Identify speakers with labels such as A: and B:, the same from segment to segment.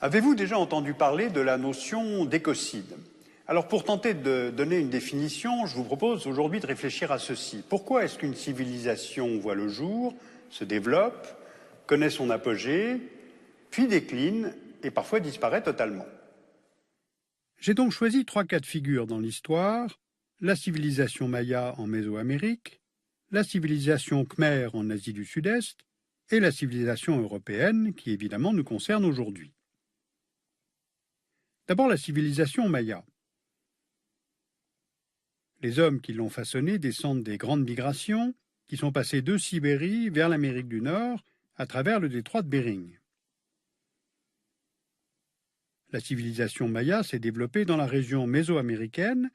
A: Avez-vous déjà entendu parler de la notion d'écocide? Alors pour tenter de donner une définition, je vous propose aujourd'hui de réfléchir à ceci. Pourquoi est-ce qu'une civilisation voit le jour, se développe, connaît son apogée, puis décline et parfois disparaît totalement? J'ai donc choisi 3 cas de figure dans l'histoire: la civilisation maya en Mésoamérique, la civilisation khmer en Asie du Sud-Est et la civilisation européenne qui évidemment nous concerne aujourd'hui. D'abord la civilisation maya. Les hommes qui l'ont façonnée descendent des grandes migrations qui sont passées de Sibérie vers l'Amérique du Nord à travers le détroit de Bering. La civilisation maya s'est développée dans la région mésoaméricaine,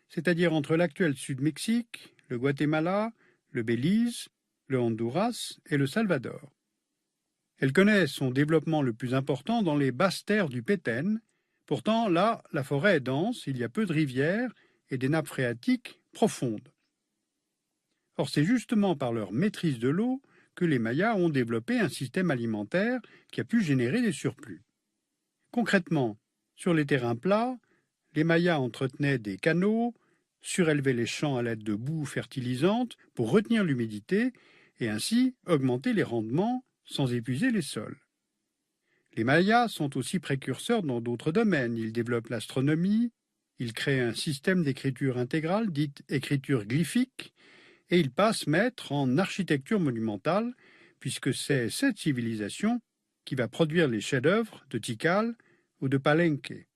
A: c'est-à-dire entre l'actuel Sud-Mexique, le Guatemala, le Belize, le Honduras et le Salvador. Elle connaît son développement le plus important dans les basses terres du Petén. Pourtant, là, la forêt est dense, il y a peu de rivières et des nappes phréatiques profondes. Or, c'est justement par leur maîtrise de l'eau que les Mayas ont développé un système alimentaire qui a pu générer des surplus. Concrètement, sur les terrains plats, les Mayas entretenaient des canaux, surélevaient les champs à l'aide de boues fertilisantes pour retenir l'humidité et ainsi augmenter les rendements sans épuiser les sols. Les Mayas sont aussi précurseurs dans d'autres domaines. Ils développent l'astronomie, ils créent un système d'écriture intégrale, dite écriture glyphique, et ils passent maître en architecture monumentale, puisque c'est cette civilisation qui va produire les chefs-d'œuvre de Tikal ou de Palenque.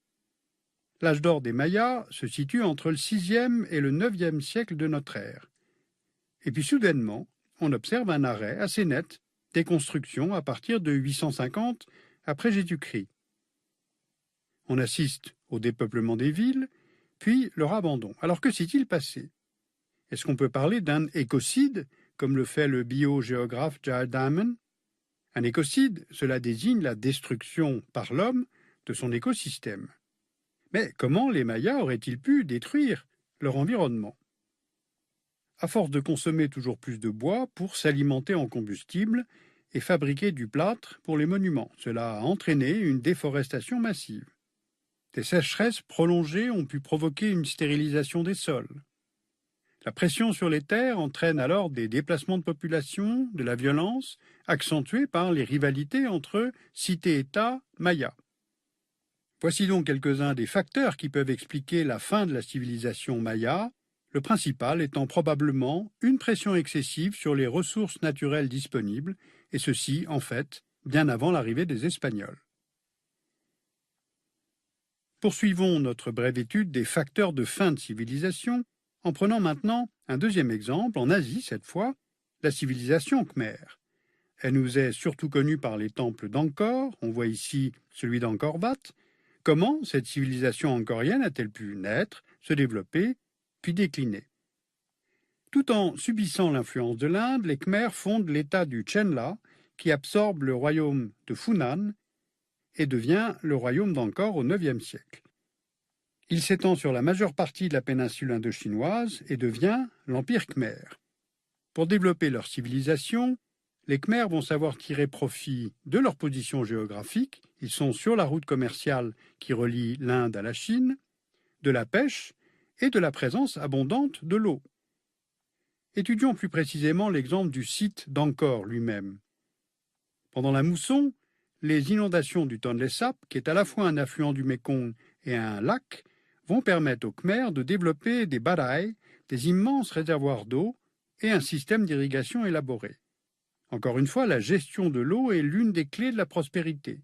A: L'âge d'or des Mayas se situe entre le 6e et le 9e siècle de notre ère. Et puis soudainement, on observe un arrêt assez net des constructions à partir de 850 après Jésus-Christ. On assiste au dépeuplement des villes, puis leur abandon. Alors que s'est-il passé? Est-ce qu'on peut parler d'un écocide, comme le fait le biogéographe Jared Diamond? Un écocide, cela désigne la destruction par l'homme de son écosystème. Mais comment les Mayas auraient-ils pu détruire leur environnement? À force de consommer toujours plus de bois pour s'alimenter en combustible et fabriquer du plâtre pour les monuments, cela a entraîné une déforestation massive. Des sécheresses prolongées ont pu provoquer une stérilisation des sols. La pression sur les terres entraîne alors des déplacements de population, de la violence, accentuée par les rivalités entre cités-États mayas. Voici donc quelques-uns des facteurs qui peuvent expliquer la fin de la civilisation maya, le principal étant probablement une pression excessive sur les ressources naturelles disponibles, et ceci, en fait, bien avant l'arrivée des Espagnols. Poursuivons notre brève étude des facteurs de fin de civilisation, en prenant maintenant un deuxième exemple, en Asie cette fois, la civilisation khmer. Elle nous est surtout connue par les temples d'Angkor, on voit ici celui d'Angkor Wat. Comment cette civilisation angkorienne a-t-elle pu naître, se développer, puis décliner? Tout en subissant l'influence de l'Inde, les Khmers fondent l'état du Chenla, qui absorbe le royaume de Funan et devient le royaume d'Angkor au IXe siècle. Il s'étend sur la majeure partie de la péninsule indochinoise et devient l'Empire khmer. Pour développer leur civilisation, les Khmers vont savoir tirer profit de leur position géographique, ils sont sur la route commerciale qui relie l'Inde à la Chine, de la pêche et de la présence abondante de l'eau. Étudions plus précisément l'exemple du site d'Angkor lui-même. Pendant la mousson, les inondations du Tonlé Sap, qui est à la fois un affluent du Mékong et un lac, vont permettre aux Khmers de développer des baraïs, des immenses réservoirs d'eau et un système d'irrigation élaboré. Encore une fois, la gestion de l'eau est l'une des clés de la prospérité.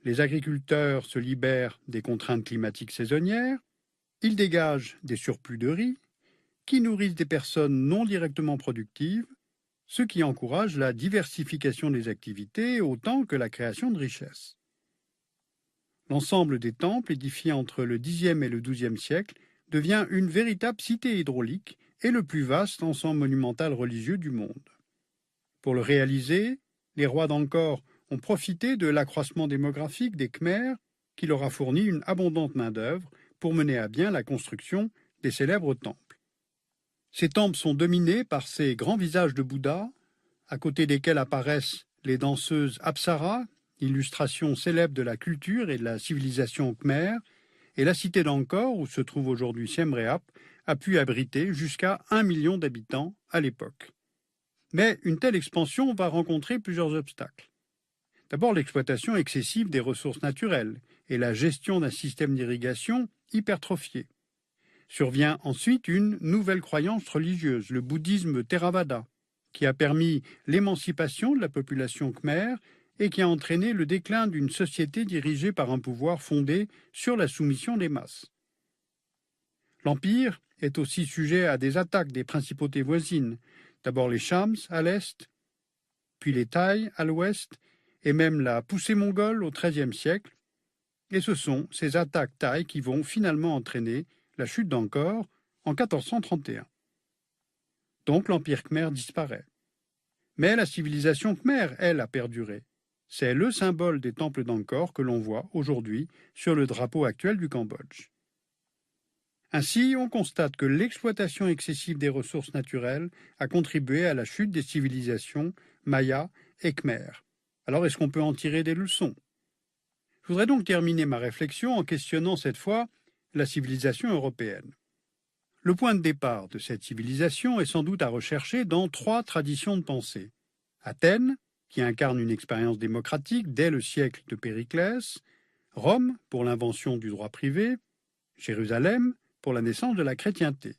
A: Les agriculteurs se libèrent des contraintes climatiques saisonnières, ils dégagent des surplus de riz, qui nourrissent des personnes non directement productives, ce qui encourage la diversification des activités autant que la création de richesses. L'ensemble des temples édifiés entre le Xe et le XIIe siècle devient une véritable cité hydraulique et le plus vaste ensemble monumental religieux du monde. Pour le réaliser, les rois d'Angkor ont profité de l'accroissement démographique des Khmers qui leur a fourni une abondante main-d'œuvre pour mener à bien la construction des célèbres temples. Ces temples sont dominés par ces grands visages de Bouddha, à côté desquels apparaissent les danseuses Apsara, illustration célèbre de la culture et de la civilisation khmer, et la cité d'Angkor, où se trouve aujourd'hui Siem Reap, a pu abriter jusqu'à 1 million d'habitants à l'époque. Mais une telle expansion va rencontrer plusieurs obstacles. D'abord, l'exploitation excessive des ressources naturelles et la gestion d'un système d'irrigation hypertrophié. Survient ensuite une nouvelle croyance religieuse, le bouddhisme Theravada, qui a permis l'émancipation de la population khmer et qui a entraîné le déclin d'une société dirigée par un pouvoir fondé sur la soumission des masses. L'Empire est aussi sujet à des attaques des principautés voisines, d'abord les Shams à l'est, puis les Thaïs à l'ouest, et même la poussée mongole au XIIIe siècle, et ce sont ces attaques thaïs qui vont finalement entraîner la chute d'Angkor en 1431. Donc l'Empire khmer disparaît. Mais la civilisation khmer, elle, a perduré. C'est le symbole des temples d'Angkor que l'on voit aujourd'hui sur le drapeau actuel du Cambodge. Ainsi, on constate que l'exploitation excessive des ressources naturelles a contribué à la chute des civilisations mayas et khmer. Alors, est-ce qu'on peut en tirer des leçons? Je voudrais donc terminer ma réflexion en questionnant cette fois la civilisation européenne. Le point de départ de cette civilisation est sans doute à rechercher dans 3 traditions de pensée. Athènes, qui incarne une expérience démocratique dès le siècle de Périclès, Rome, pour l'invention du droit privé, Jérusalem, pour la naissance de la chrétienté.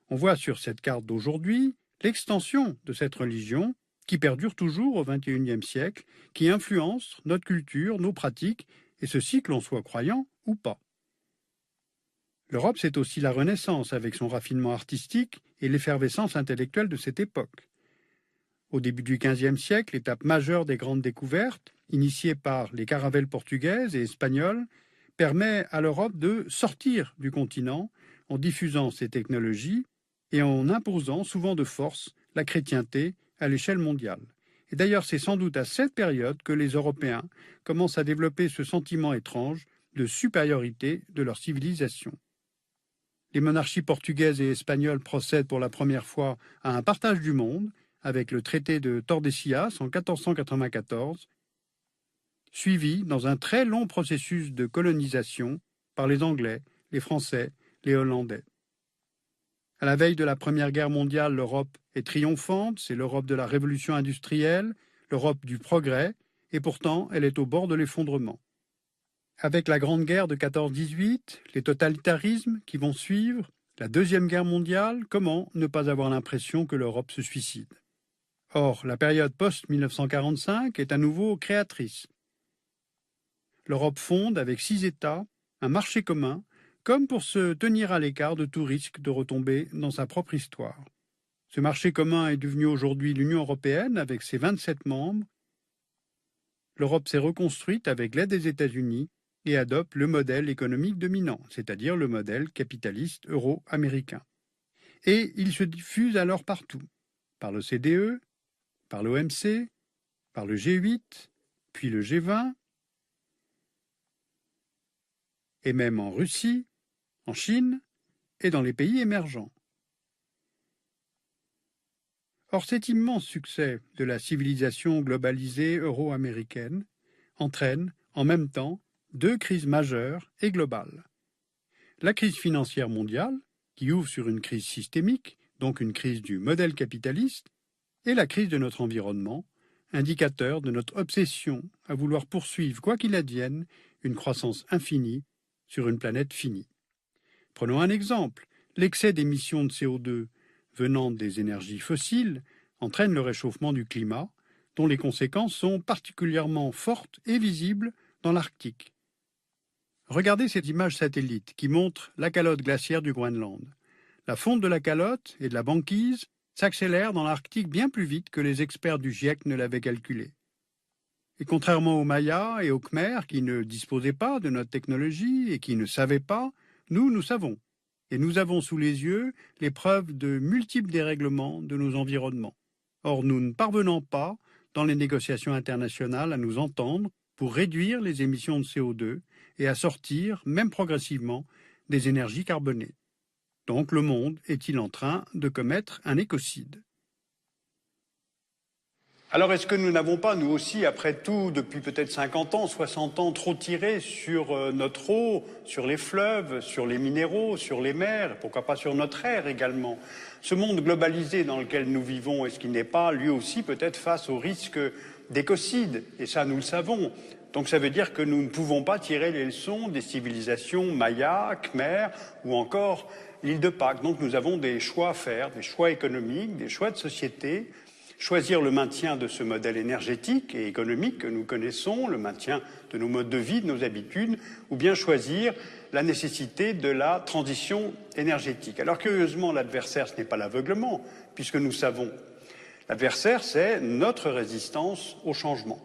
A: On voit sur cette carte d'aujourd'hui l'extension de cette religion qui perdure toujours au XXIe siècle, qui influence notre culture, nos pratiques, et ceci que l'on soit croyant ou pas. L'Europe, c'est aussi la Renaissance, avec son raffinement artistique et l'effervescence intellectuelle de cette époque. Au début du XVe siècle, l'étape majeure des grandes découvertes, initiée par les caravelles portugaises et espagnoles, permet à l'Europe de sortir du continent en diffusant ses technologies et en imposant souvent de force la chrétienté à l'échelle mondiale. Et d'ailleurs, c'est sans doute à cette période que les Européens commencent à développer ce sentiment étrange de supériorité de leur civilisation. Les monarchies portugaises et espagnoles procèdent pour la première fois à un partage du monde avec le traité de Tordesillas en 1494, suivi dans un très long processus de colonisation par les Anglais, les Français, les Hollandais. À la veille de la Première Guerre mondiale, l'Europe est triomphante, c'est l'Europe de la révolution industrielle, l'Europe du progrès, et pourtant elle est au bord de l'effondrement. Avec la Grande Guerre de 14-18, les totalitarismes qui vont suivre, la Deuxième Guerre mondiale, comment ne pas avoir l'impression que l'Europe se suicide? Or, la période post-1945 est à nouveau créatrice. L'Europe fonde, avec 6 États, un marché commun, comme pour se tenir à l'écart de tout risque de retomber dans sa propre histoire. Ce marché commun est devenu aujourd'hui l'Union européenne, avec ses 27 membres. L'Europe s'est reconstruite avec l'aide des États-Unis et adopte le modèle économique dominant, c'est-à-dire le modèle capitaliste euro-américain. Et il se diffuse alors partout, par le CDE, par l'OMC, par le G8, puis le G20, et même en Russie, en Chine et dans les pays émergents. Or, cet immense succès de la civilisation globalisée euro-américaine entraîne, en même temps, 2 crises majeures et globales. La crise financière mondiale, qui ouvre sur une crise systémique, donc une crise du modèle capitaliste, et la crise de notre environnement, indicateur de notre obsession à vouloir poursuivre, quoi qu'il advienne, une croissance infinie sur une planète finie. Prenons un exemple. L'excès d'émissions de CO2 venant des énergies fossiles entraîne le réchauffement du climat, dont les conséquences sont particulièrement fortes et visibles dans l'Arctique. Regardez cette image satellite qui montre la calotte glaciaire du Groenland. La fonte de la calotte et de la banquise s'accélère dans l'Arctique bien plus vite que les experts du GIEC ne l'avaient calculé. Et contrairement aux Mayas et aux Khmers qui ne disposaient pas de notre technologie et qui ne savaient pas, nous savons. Et nous avons sous les yeux les preuves de multiples dérèglements de nos environnements. Or, nous ne parvenons pas, dans les négociations internationales, à nous entendre pour réduire les émissions de CO2 et à sortir, même progressivement, des énergies carbonées. Donc le monde est-il en train de commettre un écocide? Alors est-ce que nous n'avons pas, nous aussi, après tout, depuis peut-être 50 ans, 60 ans, trop tiré sur notre eau, sur les fleuves, sur les minéraux, sur les mers, pourquoi pas sur notre air également? Ce monde globalisé dans lequel nous vivons, est-ce qu'il n'est pas, lui aussi, peut-être face au risque d'écocide? Et ça, nous le savons. Donc ça veut dire que nous ne pouvons pas tirer les leçons des civilisations Maya, Khmer ou encore l'île de Pâques. Donc nous avons des choix à faire, des choix économiques, des choix de société. Choisir le maintien de ce modèle énergétique et économique que nous connaissons, le maintien de nos modes de vie, de nos habitudes, ou bien choisir la nécessité de la transition énergétique. Alors curieusement, l'adversaire, ce n'est pas l'aveuglement, puisque nous savons, l'adversaire, c'est notre résistance au changement.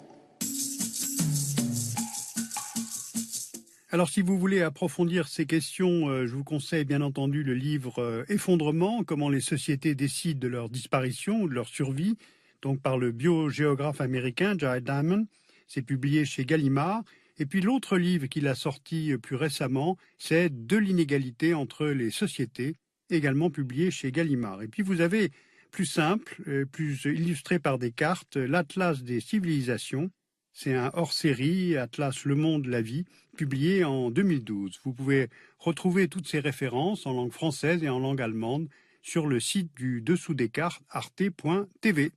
A: Alors si vous voulez approfondir ces questions, je vous conseille bien entendu le livre Effondrement, comment les sociétés décident de leur disparition ou de leur survie, donc par le biogéographe américain Jared Diamond. C'est publié chez Gallimard. Et puis l'autre livre qu'il a sorti plus récemment, c'est De l'inégalité entre les sociétés, également publié chez Gallimard. Et puis vous avez plus simple, plus illustré par des cartes, l'Atlas des civilisations. C'est un hors-série, Atlas Le Monde, la vie, publié en 2012. Vous pouvez retrouver toutes ces références en langue française et en langue allemande sur le site du Dessous des cartes arte.tv.